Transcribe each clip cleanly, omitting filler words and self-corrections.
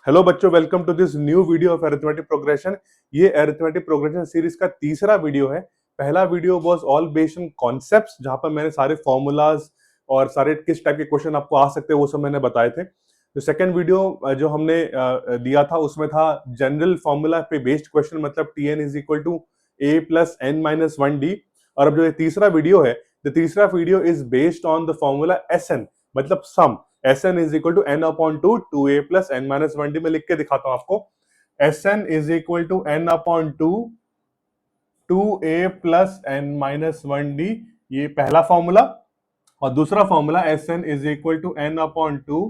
Hello बच्चों, welcome to this new video of arithmetic progression. ये arithmetic progression series का तीसरा वीडियो है। पहला video was all based on concepts, जहां पर मैंने सारे फॉर्मूलाज और सारे किस टाइप के क्वेश्चन आपको आ सकते हैं वो सब मैंने बताए थे। तो सेकंड वीडियो जो हमने दिया था उसमें था जनरल फॉर्मूला पे बेस्ड क्वेश्चन, मतलब t N is equal to A plus N minus one d. और अब जो ये तीसरा वीडियो है, द तीसरा video is based on the formula s n, मतलब sum. Sn is equal to n upon two two A plus N minus one d. में लिख के दिखाता हूं आपको। Sn is equal to n upon two two A plus N minus one d, ये पहला formula. और दूसरा formula Sn is equal to n upon two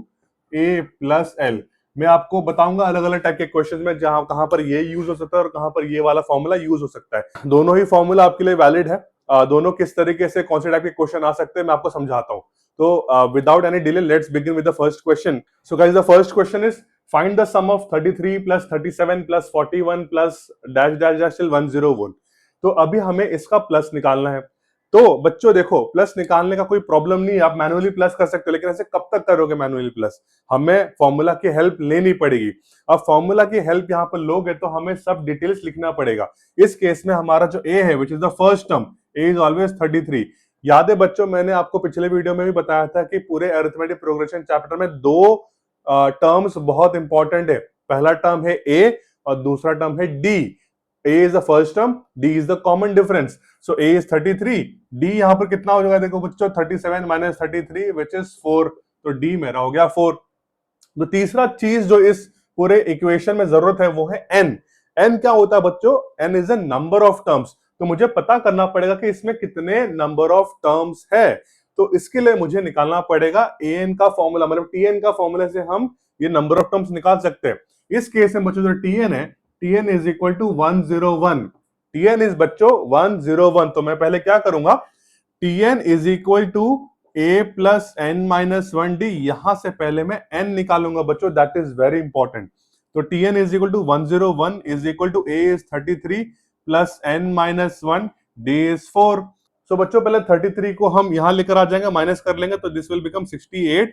A plus l. मैं आपको बताऊंगा अलग अलग टाइप के क्वेश्चन में जहां कहां पर ये यूज हो सकता है और कहां पर ये वाला फॉर्मूला यूज हो सकता है। दोनों ही फॉर्मूला आपके लिए वैलिड है। दोनों किस तरीके से कौन से टाइप के क्वेश्चन आ सकते हैं मैं आपको समझाता हूं। तो without any delay let's begin with the first question. So guys, the first question is find the sum of 33 plus 37 plus 41 plus dash dash dash till 101। तो अभी हमें इसका प्लस निकालना है। तो बच्चों देखो, प्लस निकालने का कोई प्रॉब्लम नहीं है, आप मैनुअली प्लस कर सकते हो, लेकिन ऐसे कब तक करोगे मैनुअली प्लस? हमें फॉर्मूला की हेल्प लेनी पड़ेगी। अब फॉर्मूला की हेल्प यहां पर लोगे तो हमें सब डिटेल्स लिखना पड़ेगा। इस केस में हमारा जो ए है, which is the first term, A is always 33। याद है बच्चों, मैंने आपको पिछले वीडियो में भी बताया था कि पूरे अरिथमेटिक प्रोग्रेशन चैप्टर में दो टर्म्स बहुत इंपॉर्टेंट है। पहला टर्म है ए और दूसरा टर्म है D. A is the first term, D is the common difference. So A is 33, D यहाँ पर कितना हो जाएगा? देखो बच्चों, 37 minus 33 which is 4, तो D मेरा हो गया 4। तो तीसरा चीज जो इस पूरे इक्वेशन में जरूरत है वो है n। n क्या होता है बच्चों? n is a number of terms। तो मुझे पता करना पड़ेगा कि इसमें कितने नंबर ऑफ टर्म्स है। तो इसके लिए मुझे निकालना पड़ेगा an का फॉर्मूला, मतलब tn का फॉर्मूला से हम ये नंबर ऑफ टर्म्स निकाल सकते हैं। इस केस में बच्चों जो tn है, tn is equal to 101। tn is बच्चों 101। तो मैं पहले क्या करूंगा, tn is equal to a plus N minus one d. यहां से पहले मैं n निकालूंगा बच्चों, दैट इज वेरी इंपॉर्टेंट। तो tn is equal to 101 is equal to a is 33 plus N minus one, d is 4। So बच्चों पहले 33 को हम यहां लेकर आ जाएंगे, माइनस कर लेंगे, तो this will become 68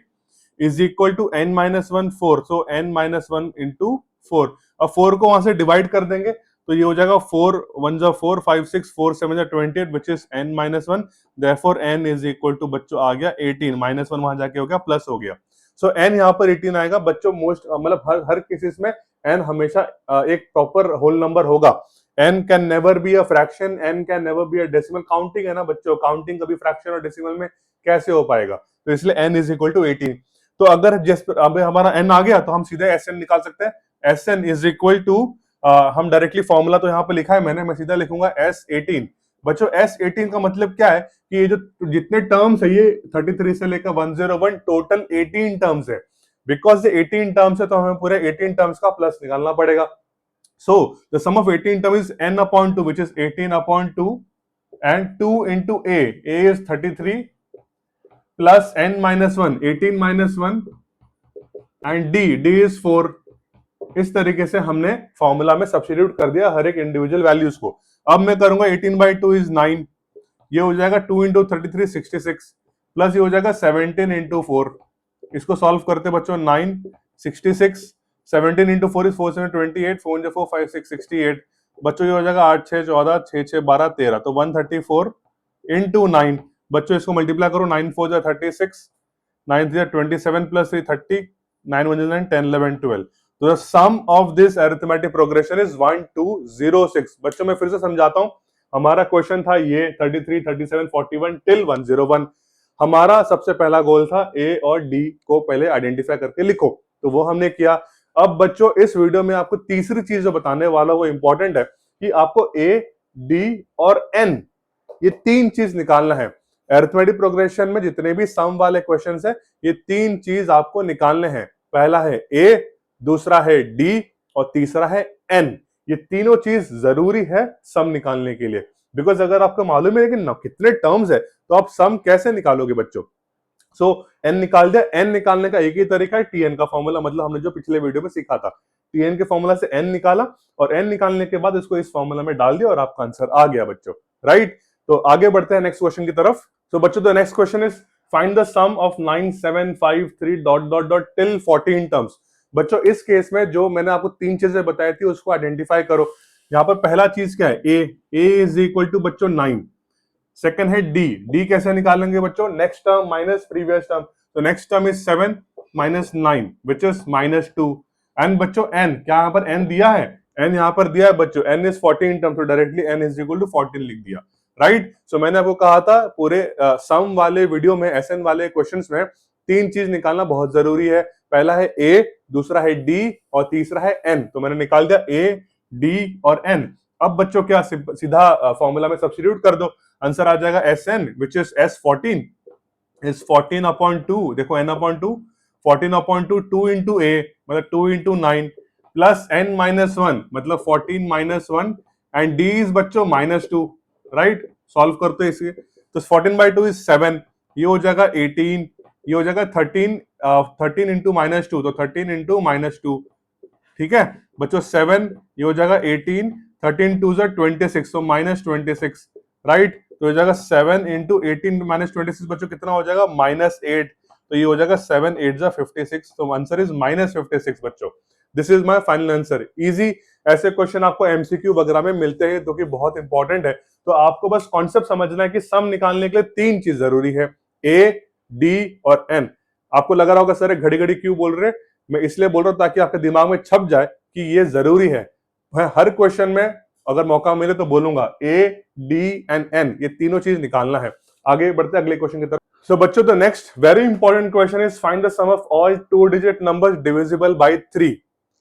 is equal to n minus one 4। So n minus one into 4। अब 4 को वहां से डिवाइड कर देंगे तो ये हो जाएगा 4 1 जा 4 5 6 4 7 जा 28 which is n minus one. Therefore n is equal to बच्चों आ गया 18, माइनस वन वहां जाके हो गया प्लस हो गया। सो n यहाँ पर 18 आएगा बच्चों। मोस्ट मतलब हर केसेस में n हमेशा एक प्रॉपर होल नंबर होगा। n can never be a fraction, n can never be a decimal. Counting है ना बच्चों, काउंटिंग कभी फ्रैक्शन और डेसिमल में कैसे हो पाएगा? तो इसलिए n इज इक्वल टू 18। तो अगर जिस अब हमारा n आ गया तो हम सीधे Sn निकाल सकते हैं। Sn इज इक्वल टू, हम डायरेक्टली फॉर्मूला तो यहाँ पे लिखा है मैंने, मैं सीधा लिखूंगा S18। बच्चों S18 का मतलब क्या है कि ये जो जितने टर्म्स है, ये 33 से लेकर 101 टोटल 18 टर्म्स है। बिकॉज ये 18 टर्म्स है तो हमें पूरे 18 टर्म्स का प्लस निकालना पड़ेगा। So the sum of 18 term is n upon two, which is 18 upon two, and 2 into a is 33 plus n minus one, 18 minus one, and d is 4। इस तरीके से हमने फॉर्मूला में सब्स्टिट्यूट कर दिया हर एक इंडिविजुअल वैल्यूज को। अब मैं करूंगा 18 बाई 2 इज 9, ये हो जाएगा 2 इंटू 33 66, प्लस ये हो जाएगा 17 इंटू 4। इसको सॉल्व करते बच्चों, 9 66, 17 इंटू 4 इज 4 7 28, 4 4 5 6 68। बच्चों ये हो जाएगा 8 6 14, 6 6 12 13, तो 134 इंटू 9। बच्चों इसको मल्टीप्लाई करो, 9 4 जा 36, 9 3 27 प्लस 3 30, 9 1 9 10 11 12। तो the sum of this arithmetic progression is 1206। बच्चों मैं फिर से समझाता हूं, हमारा क्वेश्चन था ये 33 37 41 टिल 101। हमारा सबसे पहला गोल था ए और डी को पहले आइडेंटिफाई करके लिखो, तो वो हमने किया। अब बच्चों इस वीडियो में आपको तीसरी चीज जो बताने वाला वो इंपॉर्टेंट है कि आपको ए, डी और एन, ये तीन चीज निकालना है। अरिथमेटिक प्रोग्रेशन में जितने भी सम वाले क्वेश्चंस है, ये तीन चीज आपको निकालने हैं। पहला है ए, दूसरा है डी और तीसरा है एन। ये तीनों चीज जरूरी है सम निकालने के लिए। बिकॉज अगर आपको मालूम है कि कितने टर्म्स है तो आप सम कैसे निकालोगे बच्चों? सो एन निकाल दिया। एन निकालने का एक ही तरीका है, टीएन का फॉर्मूला, मतलब हमने जो पिछले वीडियो में सीखा था। टीएन के फॉर्मूला से एन निकाला और एन निकालने के बाद इसको इस फॉर्मूला में डाल दिया और आपका आंसर आ गया बच्चों, राइट। तो आगे बढ़ते हैं नेक्स्ट क्वेश्चन की तरफ। तो बच्चों the next question is find the sum of 9753 dot dot dot till 14 terms. बच्चों इस केस में जो मैंने आपको तीन चीजें बताई थी उसको आइडेंटिफाई करो। यहाँ पर पहला चीज क्या है, ए इज इक्वल टू बच्चों 9। सेकंड है डी कैसे निकालेंगे बच्चों, next term minus previous term, तो next term is 7 minus 9 which is -2। And बच्चों एन, क्या यहाँ पर एन दिया है, एन यहाँ पर दिया है बच्चों, एन इज 14 टर्म, तो directly n is equal to 14 लिख दिया, राइट। सो मैंने आपको कहा था पूरे सम वाले वीडियो में, एसएन वाले क्वेश्चंस में तीन चीज निकालना बहुत जरूरी है। पहला है ए, दूसरा है डी और तीसरा है एन। तो मैंने निकाल दिया ए, डी और एन। अब बच्चों क्या सीधा फॉर्मूला में सब्स्टिट्यूट कर दो, आंसर आ जाएगा S n which is S14 is 14 upon 2, देखो n upon 2, 14 upon 2, 2 into a मतलब 2 इंटू 9 प्लस n माइनस 1 मतलब 14 माइनस 1 एंड d इज बच्चों -2, राइट। सॉल्व करते इसके, तो 14 बाई 2 इज 7, ये हो जाएगा 18, ये हो जाएगा 13 इंटू -2, तो 13 इंटू -2, ठीक है बच्चों 7, ये हो जाएगा 18, 13 2 जा 26, तो -26, राइट। तो हो जाएगा 7 इंटू 18 -26 बच्चों कितना हो जाएगा, -8, तो ये हो जाएगा 7 8 जा 56, तो आंसर इज -56 बच्चों। This is my final answer. Easy ऐसे क्वेश्चन आपको एमसीक्यू वगैरह में मिलते हैं जो कि बहुत इंपॉर्टेंट है। तो आपको बस कॉन्सेप्ट समझना है कि सम निकालने के लिए तीन चीज जरूरी है, ए, डी और एन। आपको लग रहा होगा सर घड़ी घड़ी क्यों बोल रहे, मैं इसलिए बोल रहा हूं ताकि आपके दिमाग में छप जाए कि ये जरूरी है। मैं हर क्वेश्चन में अगर मौका मिले तो बोलूंगा ए, डी एंड एन, ये तीनों चीज निकालना है। आगे बढ़ते अगले क्वेश्चन की तरफ। सो बच्चों the next very important question is find the sum of all 2 digit numbers divisible by 3।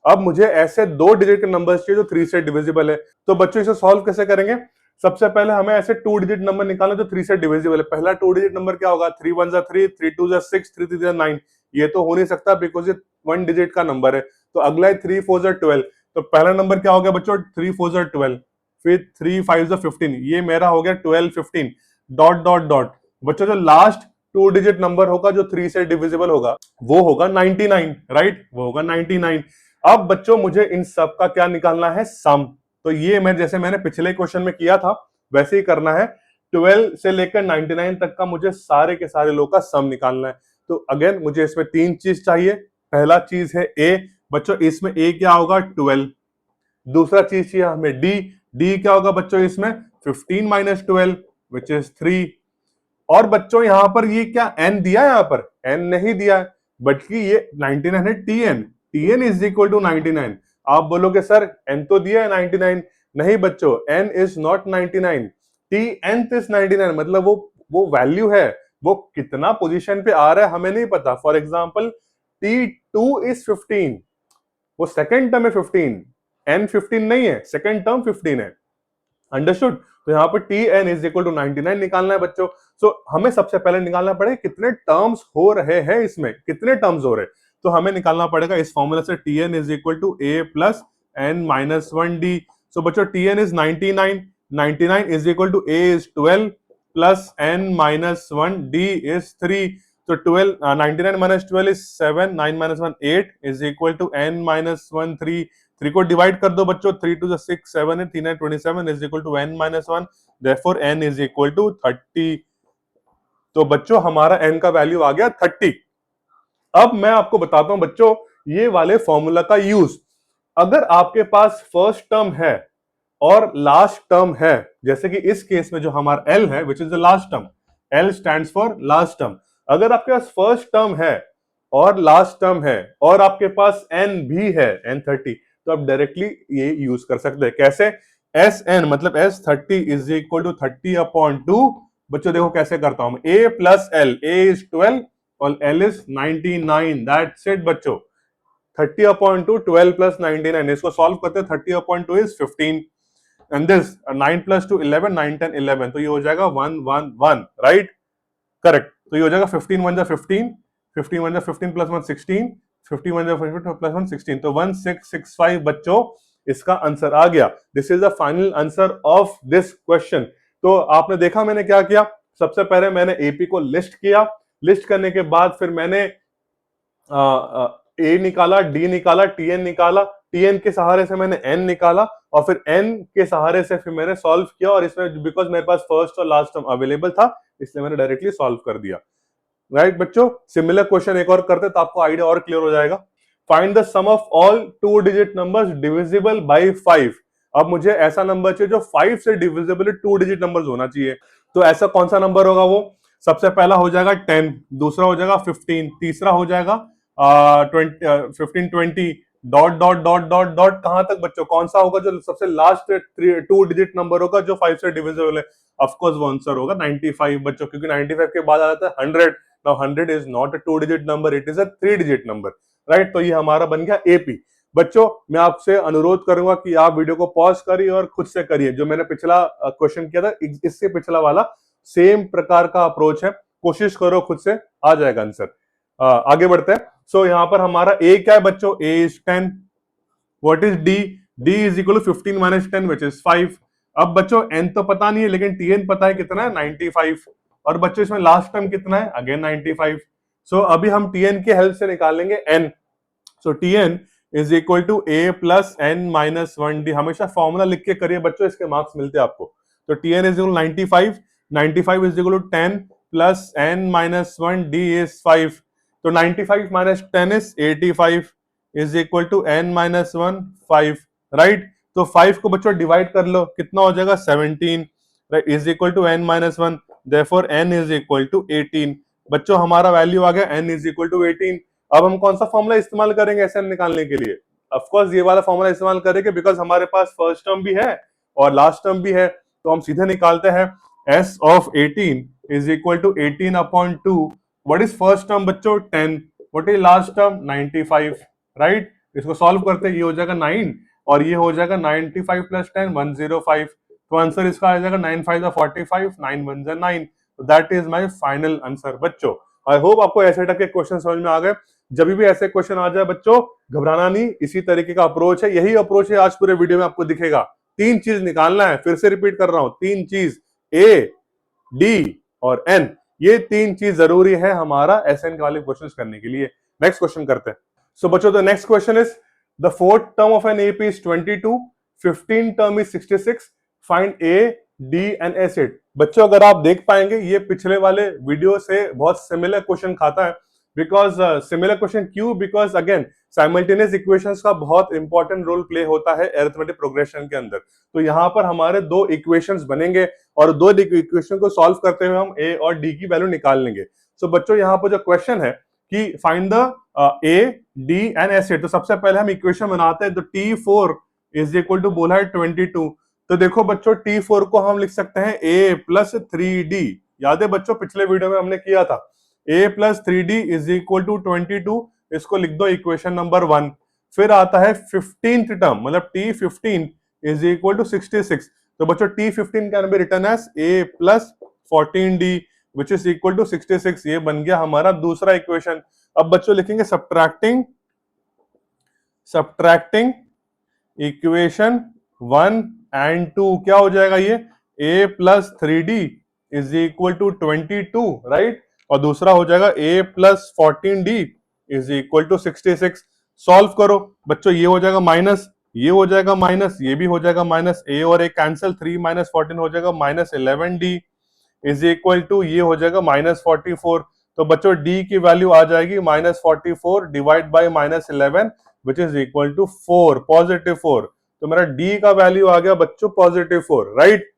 अब मुझे ऐसे 2 डिजिट के नंबर्स चाहिए जो 3 से डिविजिबल है। तो बच्चों इसे सॉल्व कैसे करेंगे, सबसे पहले हमें ऐसे 2 डिजिट नंबर निकालना जो 3 से डिविजिबल है। पहला 2 डिजिट नंबर क्या होगा, 3 1 जा 3, 3 2 जा 6, 3 3 जा 9। ये तो हो नहीं सकता बिकॉज ये 1 डिजिट का नंबर है। तो अगला है 3 4 जा 12, तो पहला नंबर क्या हो गया बच्चों 3 4 जा 12, फिर 3 5 जा 15, ये मेरा हो गया 12 15 डॉट डॉट डॉट। बच्चों जो लास्ट 2 डिजिट नंबर होगा जो 3 से डिविजिबल होगा वो होगा 99, राइट, वो होगा 99। अब बच्चों मुझे इन सब का क्या निकालना है, सम। तो ये मैं जैसे मैंने पिछले क्वेश्चन में किया था वैसे ही करना है। 12 से लेकर 99 तक का मुझे सारे के सारे लोग का सम निकालना है। तो अगेन मुझे इसमें तीन चीज चाहिए। पहला चीज है ए, बच्चों इसमें ए क्या होगा 12। दूसरा चीज चाहिए हमें डी क्या होगा बच्चों इसमें 15 माइनस 12 विच इज 3। और बच्चों यहां पर ये क्या एन दिया है, यहां पर एन नहीं दिया है बल्कि ये 99 है, टीएन इज इक्वल टू 99। आप बोलोगे सर एन तो दिया है 99, नहीं बच्चों n is not 99, T N is 99, मतलब वो वैल्यू है, वो कितना पोजीशन पे आ रहा है हमें नहीं पता। फॉर एग्जांपल T2 इज 15, वो सेकंड टर्म है 15, एन 15 नहीं है, सेकंड टर्म 15 है, अंडरस्टूड। तो यहाँ पर T N is equal to 99 निकालना है बच्चों। सो हमें सबसे पहले निकालना पड़ेगा कितने टर्म्स हो रहे हैं, इसमें कितने टर्म्स हो रहे हैं। तो हमें निकालना पड़ेगा इस फॉर्मूला से T N is equal to A plus N minus 1 D. So बच्चों T N is 99, 99 is equal to A is 12 plus N minus 1 D is 3। तो 12 99 minus 12 is 7, 9 minus 1 8 is equal to N minus 1 3। 3 को divide कर दो बच्चों, 3 2 6 7 है, 3 9 27 is equal to n minus 1, therefore n is equal to 30। तो बच्चों हमारा n का वैल्यू आ गया 30। अब मैं आपको बताता हूं बच्चों ये वाले फॉर्मूला का यूज। अगर आपके पास फर्स्ट टर्म है और लास्ट टर्म है, जैसे कि इस केस में जो हमारा l है which is the last term, l stands for last term. अगर आपके पास फर्स्ट टर्म है और लास्ट टर्म है और आपके पास n भी है, n 30, तो आप डायरेक्टली ये यूज कर सकते हैं। कैसे, एस एन मतलब S 30 is equal to 30 upon 2। बच्चों देखो कैसे करता हूं, a plus l, a is 12 और एल इज 99, दैट्स इट बच्चों। 30 अपॉन 2, 12 प्लस 99, इसको सॉल्व करते हैं। 30 upon 2 is 15 and this 9 plus 2 11, 9 10 11, तो ये हो जाएगा 1 1 1, राइट, करेक्ट। तो ये हो जाएगा 15 1 जा 15, 15 1 जा 15 प्लस 1 16, 15 1 जा 15 प्लस 1 16, तो 1665 बच्चों इसका आंसर आ गया। This is the final answer of this question. तो आपने देखा मैंने क्या किया, सबसे पहले मैंने एपी को लिस्ट किया, लिस्ट करने के बाद फिर मैंने ए निकाला, डी निकाला, टीएन निकाला, टीएन के सहारे से मैंने एन निकाला और फिर एन के सहारे से फिर मैंने सॉल्व किया। और इसमें बिकॉज मेरे पास फर्स्ट और लास्ट टर्म अवेलेबल था इसलिए मैंने डायरेक्टली सॉल्व कर दिया, राइट बच्चों। सिमिलर क्वेश्चन एक और करते तो आपको आइडिया और क्लियर हो जाएगा। Find the sum of all 2 digit numbers divisible by 5। अब मुझे ऐसा नंबर चाहिए जो 5 से डिविजिबल 2 डिजिट नंबर्स होना चाहिए। तो ऐसा कौन सा नंबर होगा वो? सबसे पहला हो जाएगा 10, दूसरा हो जाएगा 15, तीसरा हो जाएगा 15, 20, dot dot dot dot dot, कहां तक बच्चों? कौन सा होगा जो सबसे लास्ट 2 डिजिट नंबर होगा जो 5 से डिविजिबल है? ऑफ कोर्स वो आंसर होगा 95 बच्चों, क्योंकि 95 के बाद आ जाता है 100। Now 100 is not a 2 digit number, it is a 3 digit number, right? तो ये हमारा बन गया एपी। बच्चों मैं आपसे अनुरोध करूंगा कि आप वीडियो को पॉज करिए और खुद से करिए। जो मैंने पिछला क्वेश्चन किया था, इससे पिछला वाला सेम प्रकार का अप्रोच है, कोशिश करो खुद से, आ जाएगा आंसर। आगे बढ़ते हैं। सो यहाँ पर हमारा ए क्या है बच्चों? A is 10। What is D? D is equal to 15 minus 10 which is 5। अब बच्चों एन तो पता नहीं है, लेकिन टीएन पता है कितना है? 95। और बच्चों इसमें लास्ट टर्म कितना है? अगेन 95। सो अभी हम टीएन की हेल्प से निकालेंगे n. So T n is equal to A plus N minus 1 d. हमेशा फॉर्मूला लिख के करिए बच्चों, इसके मार्क्स मिलते हैं आपको। तो T n is equal 95, 95 is equal to 10 plus N minus 1 D is 5। तो 95 minus 10 is 85 is equal to N minus 1 5, right? तो 5 को बच्चों डिवाइड कर लो, कितना हो जाएगा? 17, right? Is equal to N minus 1, therefore n is equal to 18। बच्चों हमारा वैल्यू आ गया एन इज इक्वल टू 18। अब हम कौन सा फॉर्मूला इस्तेमाल करेंगे एसएन निकालने के लिए? ऑफ कोर्स ये वाला फॉर्मूला इस्तेमाल करेंगे, बिकॉज हमारे पास फर्स्ट टर्म भी है और लास्ट टर्म भी है। तो हम सीधे निकालते हैं S of 18 is equal to 18 upon 2। What is first term बच्चों? 10। What is last term? 95, right? इसको सॉल्व करते हैं, ये हो जाएगा 9 और ये हो जाएगा 95 प्लस 10 105। तो आंसर इसका आ जाएगा 9 5 45, 9 1 9। That is my final answer बच्चों। आई होप आपको ऐसे टाइप के क्वेश्चन समझ में आ गए। जब भी ऐसे क्वेश्चन आ जाए बच्चों, घबराना नहीं, इसी तरीके का अप्रोच है, यही अप्रोच है आज पूरे वीडियो में आपको दिखेगा। 3 चीज निकालना है, फिर से रिपीट कर रहा हूं, 3 चीज, ए, डी और एन, ये 3 चीज जरूरी है हमारा एसएन वाले क्वेश्चन करने के लिए। नेक्स्ट क्वेश्चन करते हैं। सो बच्चों the next question is the fourth term of an AP is 22, 15 term is 66, find A D and acid. बच्चों अगर आप देख पाएंगे ये पिछले वाले वीडियो से बहुत सिमिलर क्वेश्चन खाता है। बिकॉज सिमिलर क्वेश्चन क्यों? बिकॉज अगेन साइमल्टेनियस इक्वेशंस का बहुत इंपॉर्टेंट रोल प्ले होता है अरिथमेटिक प्रोग्रेशन के अंदर। तो यहाँ पर हमारे 2 इक्वेशंस बनेंगे और 2 इक्वेशन को सॉल्व करते हुए हम ए और डी की वैल्यू निकाल लेंगे। सो बच्चों यहाँ पर जो क्वेश्चन है कि find the A D and acid, तो सबसे पहले हम इक्वेशन बनाते हैं। तो T4 इज इक्वल टू बोला है 22। तो देखो बच्चों T4 को हम लिख सकते हैं a प्लस 3d। याद है बच्चों पिछले वीडियो में हमने किया था a plus 3d is equal to 22, इसको लिख दो इक्वेशन नंबर 1। फिर आता है 15th टर्म, मतलब T15 इज इक्वल टू 66। तो बच्चों T15 can be written as a plus 14d which is equal to 66। ये बन गया हमारा दूसरा इक्वेशन। अब बच्चों लिखेंगे सब्ट्रैक्टिंग इक्वेशन 1 एंड 2, क्या हो जाएगा ये? a plus 3d is equal to 22, right? और दूसरा हो जाएगा a plus 14d is equal to 66। Solve करो बच्चों, ये हो जाएगा माइनस, ये हो जाएगा माइनस, ये भी हो जाएगा माइनस, a और a कैंसिल, 3 माइनस 14 हो जाएगा minus 11d is equal to ये हो जाएगा माइनस 44। तो बच्चों d की वैल्यू आ जाएगी minus 44 divide by minus 11 which is equal to 4, positive 4। तो मेरा d का वैल्यू आ गया बच्चों पॉजिटिव 4, राइट?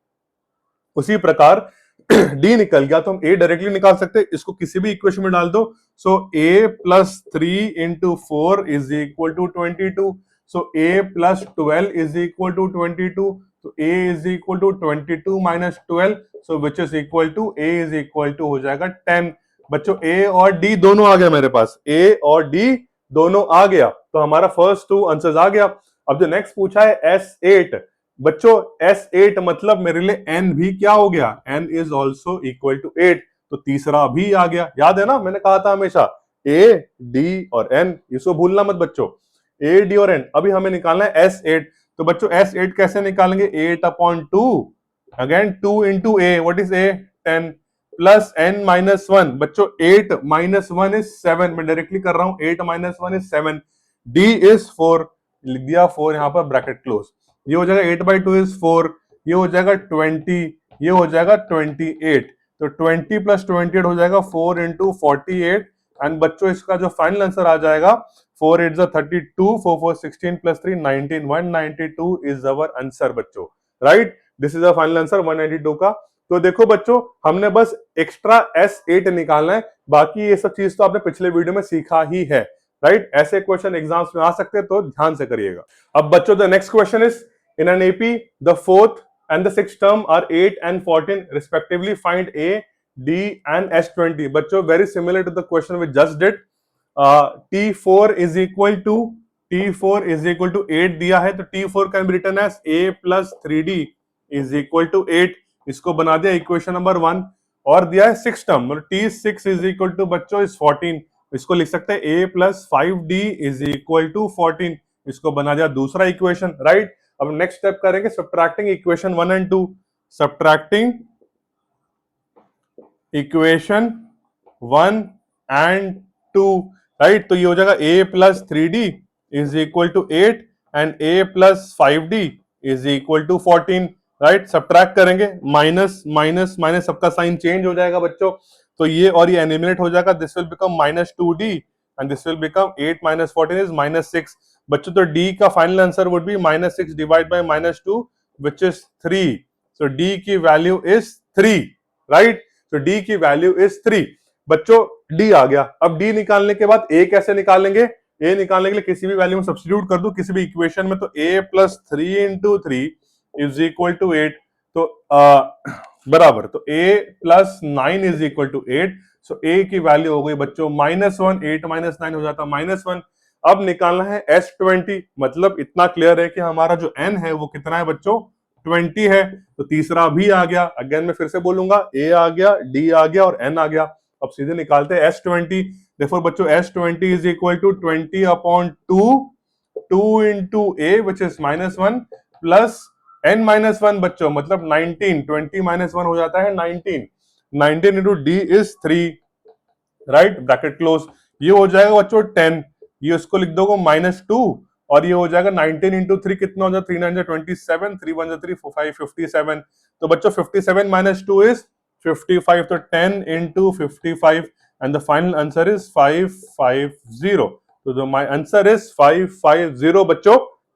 उसी प्रकार d निकल गया तो हम a डायरेक्टली निकाल सकते हैं, इसको किसी भी इक्वेशन में डाल दो। So a plus 3 into 4 is equal to 22। So a plus 12 is equal to 22। तो a is equal to 22 minus 12, so which is equal to a is equal to हो जाएगा 10। बच्चों a और d दोनों आ गया मेरे पास, a और d दोनों आ गया, तो हमारा फर्स्ट 2 आंसर्स आ गया। अब जो नेक्स्ट पूछा है S8, बच्चों S8 मतलब मेरे लिए n भी क्या हो गया? n is also equal to 8, तो तीसरा भी आ गया। याद है ना, मैंने कहा था हमेशा a, d और n, इसको भूलना मत बच्चों, a, d और n। अभी हमें निकालना है S8। तो बच्चों S8 कैसे निकालेंगे? 8 upon 2, again 2 into a, what is a? 10 plus n minus 1। बच्चों 8 माइनस 1 इज 7, मैं डायरेक्टली कर रहा हूं, 8 माइनस 1 इज 7, d इज 4, लिख दिया 4 यहां पर ब्रैकेट क्लोज। ये हो जाएगा 8 बाई 2 इज 4, ये हो जाएगा 20, ये हो जाएगा 28। तो 20 प्लस 28 हो जाएगा 4 इंटू 48 एंड बच्चों इसका जो फाइनल आंसर आ जाएगा 4 8 32, 4 4 16 प्लस 3 19, 192 इज अवर आंसर बच्चों, right. This is a final answer 192 का। तो देखो बच्चों, हमने बस एक्स्ट्रा S8 निकालना है, बाकी ये सब चीज तो आपने पिछले वीडियो में सीखा ही है, राइट। ऐसे क्वेश्चन एग्जाम्स में आ सकते हैं, तो ध्यान से करिएगा। अब बच्चों the next question is, in an AP the fourth and the sixth term are 8 and 14 respectively, find A, D and S20। बच्चों very similar to the question we just did। T4 is equal to 8 दिया है, तो T4 can be written as A plus 3D is equal to 8। इसको बना दिया equation number 1। और दिया है सिक्स टर्म, मतलब T6 is equal to बच्चों इज 14, इसको लिख सकते हैं A plus 5D is equal to 14। इसको बना दिया दूसरा इक्वेशन, राइट। अब नेक्स्ट स्टेप करेंगे subtracting equation 1 and 2, subtracting equation 1 and 2, right. तो ये हो जाएगा A plus 3D is equal to 8 and A plus 5D is equal to 14, right. Subtract करेंगे, माइनस माइनस माइनस सबका साइन चेंज हो जाएगा बच्चों, तो ये और ये एलिमिनेट हो जाएगा, this will become minus 2D and this will become 8 minus 14 is minus 6 बच्चों। तो D का final answer would be minus 6 divide by minus 2 which is 3। So D की वैल्यू इज 3, राइट। तो D की वैल्यू इज 3 बच्चों। D आ गया। अब D निकालने के बाद A कैसे निकालेंगे? A निकालने के लिए किसी भी वैल्यू में सब्स्टिट्यूट कर दो किसी भी इक्वेशन में, तो A plus 3 into 3 is equal to 8, तो बराबर, तो A plus 9 is equal to 8। So A की वैल्यू हो गई बच्चों -1, 8 माइनस 9 हो जाता -1। अब निकालना है S20, मतलब इतना क्लियर है कि हमारा जो N है वो कितना है बच्चों, 20 है। तो तीसरा भी आ गया, अगेन मैं फिर से बोलूंगा, A आ गया, D आ गया और N आ गया। अब सीधे निकालते हैं S20। देखो बच्चों S20 is equal to 20 upon 2 into A which is -1 plus N minus 1 बच्चों, मतलब 19, 20 माइनस 1 हो जाता है 19, 19 into D is 3, right, bracket close. ये हो जाएगा बच्चों 10, ये उसको लिख दोगे -2 और ये हो जाएगा 19 इंटू 3 कितना हो जाएगा, 3 9 27, 3 1 3 4 5 57। तो बच्चों 57 माइनस 2 इज 55, तो 10 into 55 and the final answer is 550। तो द माय आंसर इज 550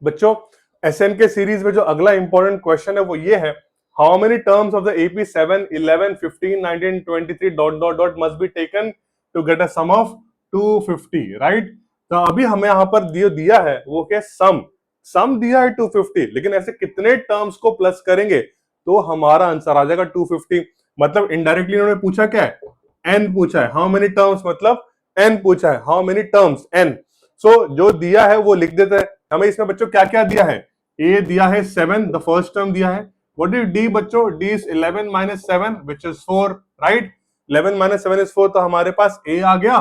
बच्चों। एसएन के सीरीज में जो अगला इंपॉर्टेंट क्वेश्चन है वो ये है, how many terms of the AP 7 11 15 19 23 dot dot dot must be taken to get a sum of 250, right. तो अभी हमें यहां पर दिया है वो क्या, सम दिया है 250, लेकिन ऐसे कितने टर्म्स को प्लस करेंगे तो हमारा आंसर आ जाएगा 250। मतलब इनडायरेक्टली उन्होंने पूछा क्या है, एन पूछा है, हाउ मेनी टर्म्स मतलब एन पूछा है, हाउ मेनी टर्म्स एन। सो जो दिया है वो लिख देते हैं। हमें इसमें बच्चों क्या क्या दिया है, ए दिया है 7, द फर्स्ट टर्म दिया है। व्हाट इज डी बच्चों, D is 11 minus 7 which is 4, right. 11 minus 7 is 4, तो हमारे पास ए आ गया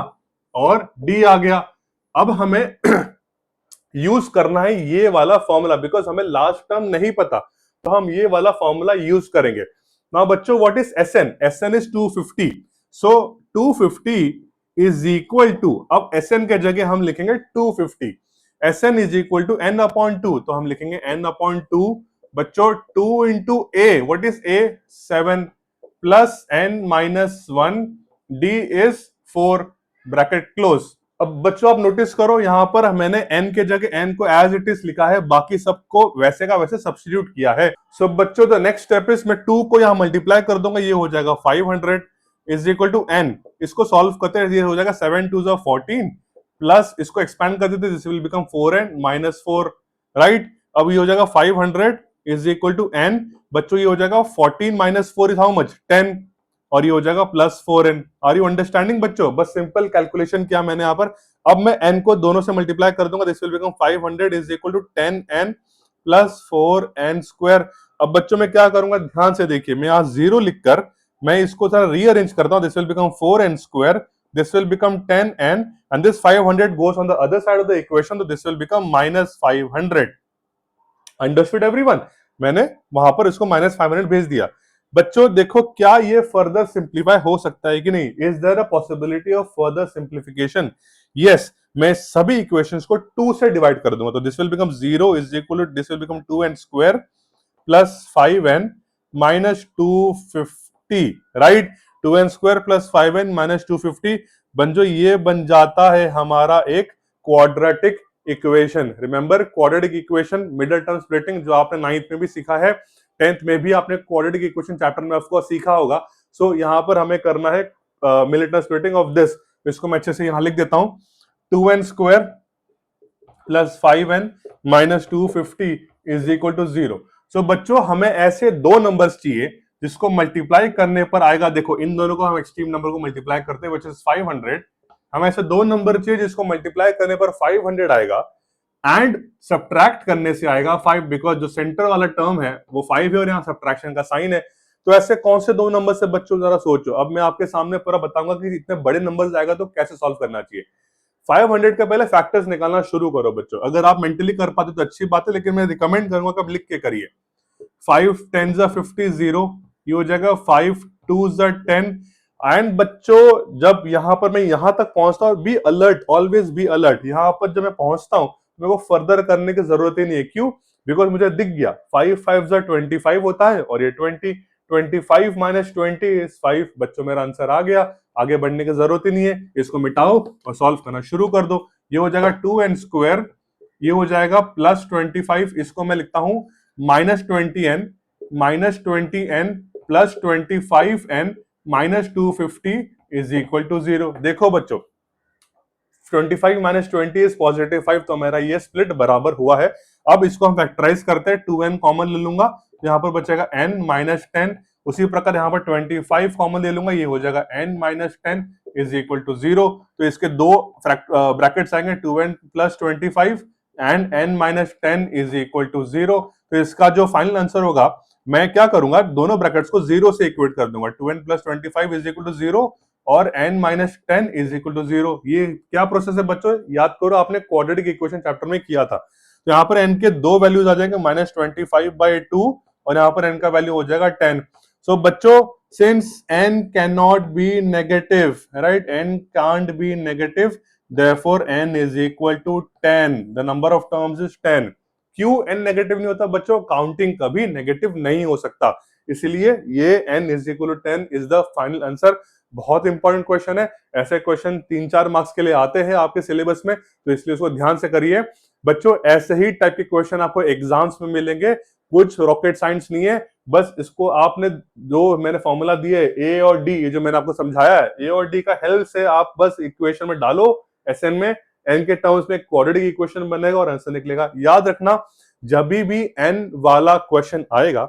और डी आ गया। अब हमें यूज करना है ये वाला फॉर्मूला, बिकॉज हमें लास्ट टर्म नहीं पता, तो हम ये वाला फॉर्मूला यूज करेंगे। नाउ बच्चों what is S n, S n is 250, so 250 is equal to, अब एसएन के जगह हम लिखेंगे 250, S n is equal to n upon 2, तो हम लिखेंगे एन अपॉन 2 बच्चों। 2 into a, what is a, 7 plus N minus 1, D is 4, bracket close. अब बच्चों आप नोटिस करो, यहां पर मैंने n के जगह n को एज इट इज लिखा है, बाकी सबको वैसे का वैसे सब्स्टिट्यूट किया है। सो बच्चों द नेक्स्ट स्टेप इज, मैं 2 को यहां मल्टीप्लाई कर दूंगा, ये हो जाएगा 500 इज इक्वल टू n। इसको सॉल्व करते हैं, ये हो जाएगा 7 2 14 प्लस इसको एक्सपैंड कर देते, this will become 4n minus 4, right. अब ये हो जाएगा 500 इज इक्वल टू n बच्चों, ये हो जाएगा 14 माइनस 4 इज हाउ मच, 10, और ये हो जाएगा plus 4n। Are you understanding बच्चों? बस सिंपल कैलकुलेशन किया मैंने यहाँ पर। अब मैं n को दोनों से मल्टीप्लाई कर दूंगा, this will become 500 is equal to 10n plus 4n square. अब बच्चों मैं क्या करूंगा, ध्यान से देखिए, मैं यहाँ 0 लिखकर मैं इसको थोड़ा रीअरेंज करता हूँ, this will become 4n square, this will become 10n and this 500 गोes on the other side of the equation, तो this will become -500। Understood everyone? मैंने वहां पर इसको -500 भेज दिया। बच्चों देखो क्या ये फर्दर सिंप्लीफाई हो सकता है कि नहीं, is there a possibility of further simplification? Yes, मैं सभी इक्वेशंस को 2 से डिवाइड कर दूंगा, तो this will become 0 is equal to, this will become 2n square plus 5n minus 250, right. 2n square plus 5n minus 250 बंजो ये बन जाता है हमारा एक quadratic equation. Remember quadratic equation, middle term splitting, जो आपने 9th में भी सीखा है, 10th में भी आपने क्वाड्रेटिक इक्वेशन चैप्टर में ऑफ कोर्स सीखा होगा। सो यहाँ पर हमें करना है middle term splitting of this. इसको मैं अच्छे से यहाँ लिख देता हूं, 2n square plus 5n minus 250 is equal to 0। So बच्चों हमें ऐसे दो नंबर्स चाहिए जिसको मल्टीप्लाई करने पर आएगा, देखो इन दोनों को हम एक्सट्रीम नंबर को मल्टीप्लाई करते हैं, व्हिच इज 500। हमें ऐसे दो नंबर चाहिए जिसको मल्टीप्लाई करने पर 500 आएगा एंड सब्ट्रैक्ट करने से आएगा 5, बिकॉज जो सेंटर वाला टर्म है वो 5 है और यहाँ सब्ट्रैक्शन का साइन है। तो ऐसे कौन से दो नंबर से बच्चों जरा सोचो। अब मैं आपके सामने पूरा बताऊंगा कि इतने बड़े नंबर्स आएगा तो कैसे सॉल्व करना चाहिए। 500 के पहले फैक्टर्स निकालना शुरू करो बच्चों। अगर आप मेंटली कर पाते तो अच्छी बात है, लेकिन मैं रिकमेंड करूंगा कि आप लिख के करिए। 5 10 50 0, ये हो जाएगा 5 2 10। एंड बच्चों जब यहां पर मैं यहां तक पहुंचता हूं, be alert, always be alert. यहां पर जब मैं पहुंचता हूं मेरे को फर्दर करने की जरूरत ही नहीं है। क्यों? बिकॉज मुझे दिख गया 5 5 25 होता है और ये 20, 25 माइनस 20 इज 5। बच्चों मेरा आंसर आ गया, आगे बढ़ने की जरूरत ही नहीं है। इसको मिटाओ और सॉल्व करना शुरू कर दो। ये हो जाएगा 2n स्क्वायर, ये हो जाएगा प्लस 25, इसको मैं लिखता हूं minus 20n plus 25n minus 250 is equal to 0। देखो बच्चों 25 माइनस 20 इज पॉजिटिव 5, तो मेरा ये स्प्लिट बराबर हुआ है। अब इसको हम फैक्टराइज करते हैं, 2n कॉमन ले लूंगा, यहाँ पर बचेगा n माइनस 10। उसी प्रकार यहाँ पर 25 कॉमन ले लूंगा, ये हो जाएगा n minus 10 is equal to 0। तो इसके दो ब्रैकेट्स आएंगे, 2n plus 25 and n minus 10 is equal to 0। तो इसका जो फाइनल आंसर होगा, मैं क्या करूंगा, दोनों ब्रैकेट्स को 0 से इक्वेट कर दूंगा। 2n plus 25 is equal to 0 और n minus 10 is equal to 0। ये क्या प्रोसेस है बच्चों? याद करो, आपने क्वाड्रेटिक इक्वेशन चैप्टर में किया था। तो यहाँ पर n के दो वैल्यूज आ जाएंगे, माइनस 25/2 और यहाँ पर n का वैल्यू हो जाएगा 10। सो बच्चों since n cannot be negative, right, n can't be negative, therefore n is equal to 10, the number of terms is 10। क्यों n नेगेटिव नहीं होता बच्चों? काउंटिंग कभी नेगेटिव नहीं हो सकता, इसलिए ये n is equal to 10 is the final answer। बहुत इंपॉर्टेंट क्वेश्चन है, ऐसे क्वेश्चन 3-4 मार्क्स के लिए आते हैं आपके सिलेबस में, तो इसलिए उसको ध्यान से करिए बच्चों। ऐसे ही टाइप के क्वेश्चन आपको एग्जाम्स में मिलेंगे, कुछ रॉकेट साइंस नहीं है। बस इसको आपने जो मैंने फॉर्मूला दिया है ए और डी, ये जो मैंने आपको समझाया है, ए और डी का हेल्प से आप बस इक्वेशन में डालो एसएन में, एन के टर्म्स में क्वाड्रेटिक इक्वेशन बनेगा और आंसर निकलेगा। याद रखना जब भी एन वाला क्वेश्चन आएगा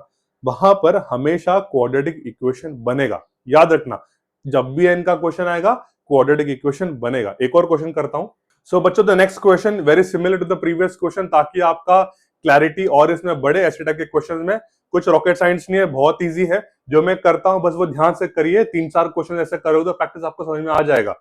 वहां पर हमेशा क्वाड्रेटिक इक्वेशन बनेगा। याद रखना जब भी एन का क्वेश्चन आएगा क्वाड्रेटिक इक्वेशन बनेगा। एक और क्वेश्चन करता हूं। सो बच्चों the next question very similar to the previous question, ताकि आपका क्लैरिटी और इसमें बड़े ऐसे टाइप के क्वेश्चंस में कुछ रॉकेट साइंस नहीं है, बहुत इजी है जो मैं करता हूं, बस वो ध्यान से करिए। 3-4 क्वेश्चन ऐसे करोगे तो प्रैक्टिस आपको समझ में आ जाएगा।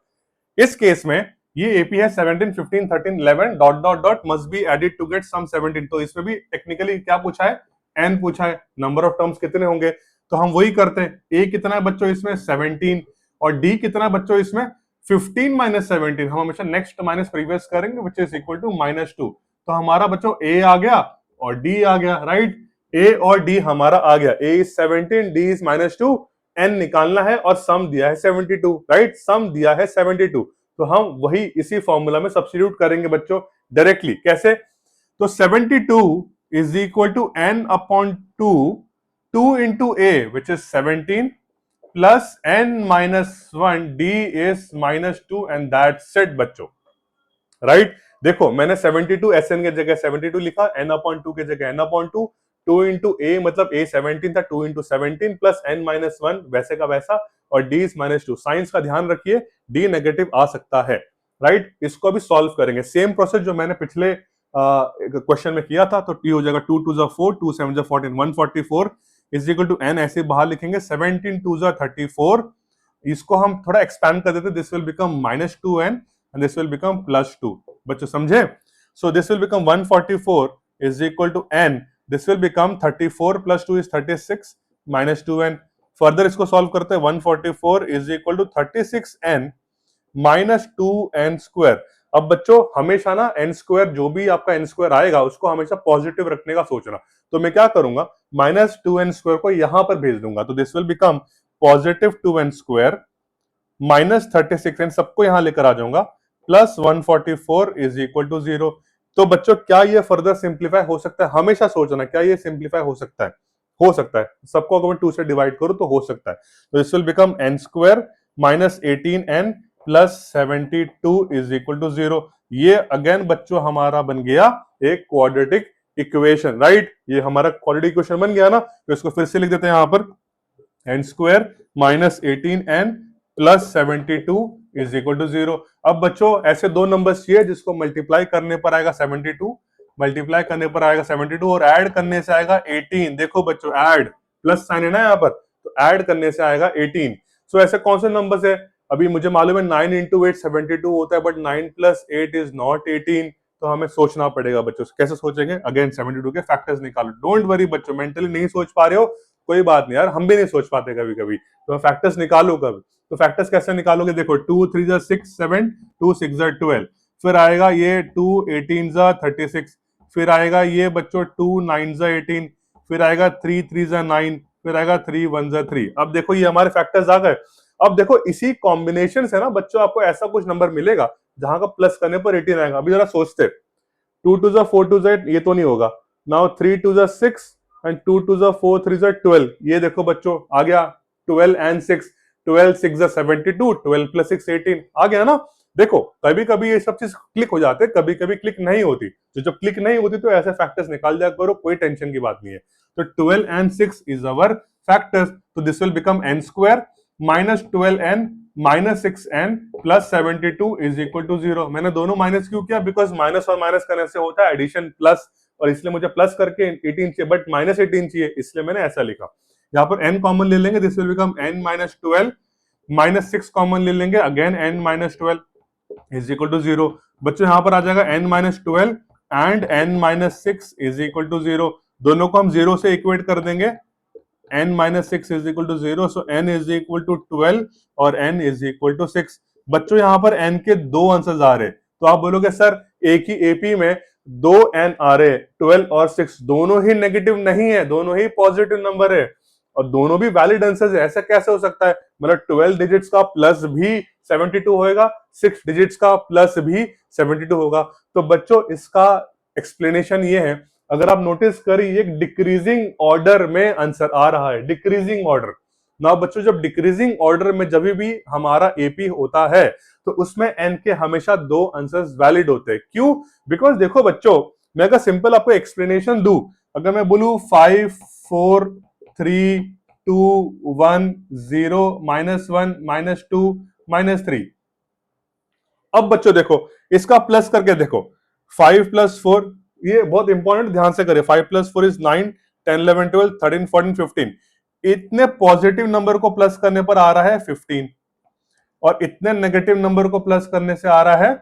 इस केस में ये एपी है 17 15 13 11 dot dot dot must be added to get sum 17। तो इसमें भी टेक्निकली क्या पूछा है? एन पूछा है, नंबर ऑफ टर्म्स कितने होंगे, तो हम वही करते हैं। ए कितना है बच्चों इसमें? 17। और डी कितना है बच्चों इसमें? 15 माइनस 17। हम हमेशा नेक्स्ट माइनस प्रीवियस करेंगे, विच इज इक्वल टू -2। तो हमारा बच्चों ए आ गया और डी आ गया, राइट। ए और डी हमारा आ गया, ए इज 17, डी इज -2। एन निकालना है और सम दिया है 72, राइट, सम दिया है 72। तो हम वही इसी फॉर्मूला में सब्स्टिट्यूट करेंगे बच्चों डायरेक्टली। कैसे? तो 72 is equal to n upon 2, 2 into a which is 17 plus n minus 1, d is -2 and that's it बच्चों, राइट। देखो मैंने 72 SN के जगह 72 लिखा, n अपॉन 2 के जगह n अपॉन 2, 2 इंटू ए मतलब a 17 था, 2 इंटू 17 प्लस n माइनस 1 वैसे का वैसा और d इज -2। साइंस का ध्यान रखिए, d नेगेटिव आ सकता है, राइट। इसको भी सॉल्व करेंगे, सेम प्रोसेस जो मैंने पिछले क्वेश्चन में किया था। तो t हो जाएगा 2 2 4, 2 7 14, 144 इज इक्वल टू n, ऐसे बाहर लिखेंगे 17 2 34। इसको हम थोड़ा एक्सपैंड कर देते, this will become -2n and this will become +2। बच्चों समझे? So this will become 144 is equal to n, this will become 34 plus 2 is 36 minus 2n। Further इसको सॉल्व करते हैं, 144 is equal to 36n minus 2n square. अब बच्चों हमेशा ना n square, जो भी आपका n स्क्वायर आएगा उसको हमेशा पॉजिटिव रखने का सोचना। तो मैं क्या करूंगा, -2n स्क्वायर को यहां पर भेज दूंगा, तो this will become +2n square -36 and सबको यहां लेकर आ जाऊंगा, प्लस 144 इज इक्वल टू 0। तो बच्चों क्या ये फर्दर सिंप्लीफाई हो सकता है? हमेशा सोचना, क्या ये सिंप्लीफाई हो सकता है? हो सकता है। सबको अगर मैं 2 से डिवाइड करूं तो हो सकता है। तो this will become n square minus 18n plus 72 is equal to 0। ये अगेन बच्चों हमारा बन गया एक क्वाड्रेटिक इक्वेशन, राइट? ये हमारा क्वाड्रेटिक इक्वेशन बन गया ना। तो इसको फिर से लिख देते हैं यहां पर, n square minus 18n plus 72 is equal to 0। अब बच्चों ऐसे दो नंबर्स चाहिए जिसको मल्टीप्लाई करने पर आएगा 72, मल्टीप्लाई करने पर आएगा 72 और ऐड करने से आएगा 18। देखो बच्चों ऐड, प्लस साइन है ना यहाँ पर, तो ऐड करने से आएगा 18। सो ऐसे कौन से नंबर्स है? अभी मुझे मालूम है 9 इंटू 8 72 होता है, बट 9 प्लस 8 इज नॉट 18। तो हमें सोचना पड़ेगा बच्चों, कैसे सोचेंगे? अगेन 72 के फैक्टर्स निकालो। डोंट वरी बच्चों, मेंटली नहीं सोच पा रहे हो, कोई बात नहीं यार, हम भी नहीं सोच पाते कभी कभी। तो फैक्टर्स निकालो कब, तो फैक्टर्स कैसे निकालोगे? देखो 2 3 जा 6 7, 2 6 जा 12, फिर आएगा ये 2 18 जा 36, फिर आएगा ये बच्चों 2 9 जा 18, फिर आएगा 3 3 जा 9, फिर आएगा 3 1 जा 3। अब देखो ये हमारे फैक्टर्स आ गए। अब देखो इसी कॉम्बिनेशन से ना बच्चों आपको ऐसा कुछ नंबर मिलेगा जहां का प्लस करने पर 18 आएगा। अभी जरा सोचते, 2 2 जा 4 2 जा 8, ये तो नहीं होगा। नाउ 3 2 जा 6 एंड 2 2 जा 4 3 जा 12, ये देखो बच्चों आ गया 12 एंड 6, 12 6 जा 72, 12 प्लस 6 18, आ गया ना। देखो कभी कभी ये सब चीज क्लिक हो जाते, कभी कभी क्लिक नहीं होती। तो जब क्लिक नहीं होती तो ऐसे फैक्टर्स निकाल दिया करो, कोई टेंशन की बात नहीं है। तो 12 एंड 6 इज अवर फैक्टर्स, तो this will become n square minus 12n minus 6n plus 72 is equal to 0। मैंने दोनों माइनस क्यों किया? बिकॉज माइनस और माइनस करने से होता है एडिशन प्लस, और इसलिए मुझे प्लस करके 18 चाहिए, बट माइनस 18 चाहिए, इसलिए मैंने ऐसा लिखा। यहाँ पर n कॉमन ले लेंगे, this will become n minus 12, minus 6 common ले लेंगे, again n minus 12 is equal to 0। बच्चों यहाँ पर आ जाएगा n minus 12 and n minus 6 is equal to 0। दोनों को हम 0 से इक्वेट कर देंगे, n minus 6 is equal to 0, so n is equal to 12 और n इज इक्वल टू 6। बच्चों यहाँ पर n के दो आंसर्स आ रहे, तो आप बोलोगे सर एक ही एपी में दो n आ रहे, 12 और 6 दोनों ही नेगेटिव नहीं है, दोनों ही पॉजिटिव नंबर है और दोनों भी वैलिड आंसर्स है। ऐसा कैसे हो सकता है? मतलब 12 डिजिट्स का प्लस भी 72 होगा, 6 डिजिट्स का प्लस भी 72 होगा। तो बच्चों इसका एक्सप्लेनेशन ये है, अगर आप नोटिस करिए एक डिक्रीजिंग ऑर्डर में आंसर आ रहा है, डिक्रीजिंग ऑर्डर ना बच्चों। जब डिक्रीजिंग ऑर्डर में जब भी हमारा एपी होता है तो उसमें एन के हमेशा दो आंसर्स वैलिड होते हैं। क्यों? बिकॉज देखो बच्चों, मैं अगर सिंपल आपको एक्सप्लेनेशन दूं, अगर मैं बोलूं 5 4 3 2 1 0 -1 -2 -3, अब बच्चों देखो इसका प्लस करके देखो, 5 प्लस 4, ये बहुत इंपॉर्टेंट, ध्यान से करें। 5 प्लस 4 इज 9 10 11 12 13 14 15। इतने पॉजिटिव नंबर को प्लस करने पर आ रहा है 15 और इतने नेगेटिव नंबर को प्लस करने से आ रहा है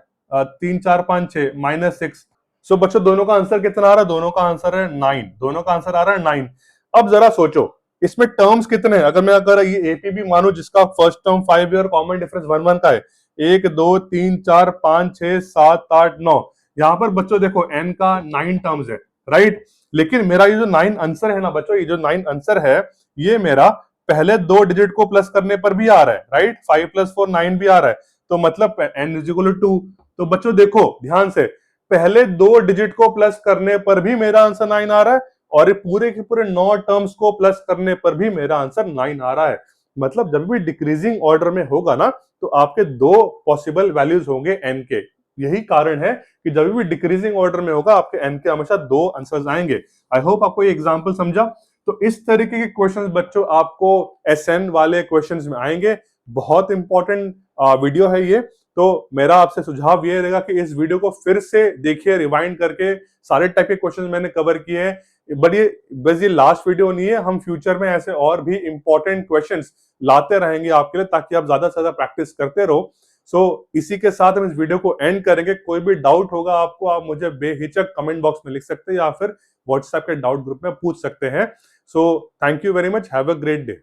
3 4 5 6 -6। सो बच्चों दोनों का आंसर कितना आ रहा है? दोनों का आंसर है 9, दोनों का आंसर आ रहा है 9। अब जरा सोचो इसमें टर्म्स कितने हैं? अगर ये एपी भी मानो जिसका फर्स्ट टर्म 5 है और कॉमन डिफरेंस 1 1 का है, 1 2 3 4 5 6 7 8 9, यहां पर बच्चों देखो n का 9 टर्म्स है, राइट? लेकिन मेरा ये जो 9 आंसर है ना बच्चों, ये जो 9 आंसर है ये मेरा पहले दो डिजिट को प्लस करने पर भी आ रहा है, राइट? 5 प्लस 4 9 भी आ रहा है, तो मतलब n इज इक्वल टू 2। तो बच्चों देखो ध्यान से, पहले दो डिजिट को प्लस करने पर भी मेरा आंसर 9 आ रहा है और ये पूरे के पूरे 9 टर्म्स को प्लस करने पर भी मेरा आंसर 9 आ रहा है। मतलब जब भी डिक्रीजिंग ऑर्डर में होगा ना तो आपके दो पॉसिबल वैल्यूज होंगे n के। यही कारण है कि जब भी डिक्रीजिंग ऑर्डर में होगा आपके n के हमेशा दो आंसर्स आएंगे। आई होप आपको ये एग्जांपल समझा। तो इस तरीके के क्वेश्चंस बच्चों आपको एसएन वाले क्वेश्चंस में आएंगे। बहुत इंपॉर्टेंट वीडियो है ये। तो मेरा आपसे सुझाव ये रहेगा कि इस वीडियो को फिर से देखिए, रिवाइंड करके। सारे टाइप के क्वेश्चंस मैंने कवर किए हैं, बट ये बस ये लास्ट वीडियो नहीं है। हम फ्यूचर में ऐसे और भी इंपॉर्टेंट क्वेश्चंस लाते रहेंगे आपके लिए, ताकि आप ज्यादा से ज्यादा प्रैक्टिस करते रहो। सो इसी के साथ हम इस वीडियो को एंड करेंगे। कोई भी डाउट होगा आपको, आप मुझे बेहिचक कमेंट बॉक्स में लिख सकते हैं या फिर व्हाट्सएप के डाउट ग्रुप में पूछ सकते हैं। So thank you very much, have a great day.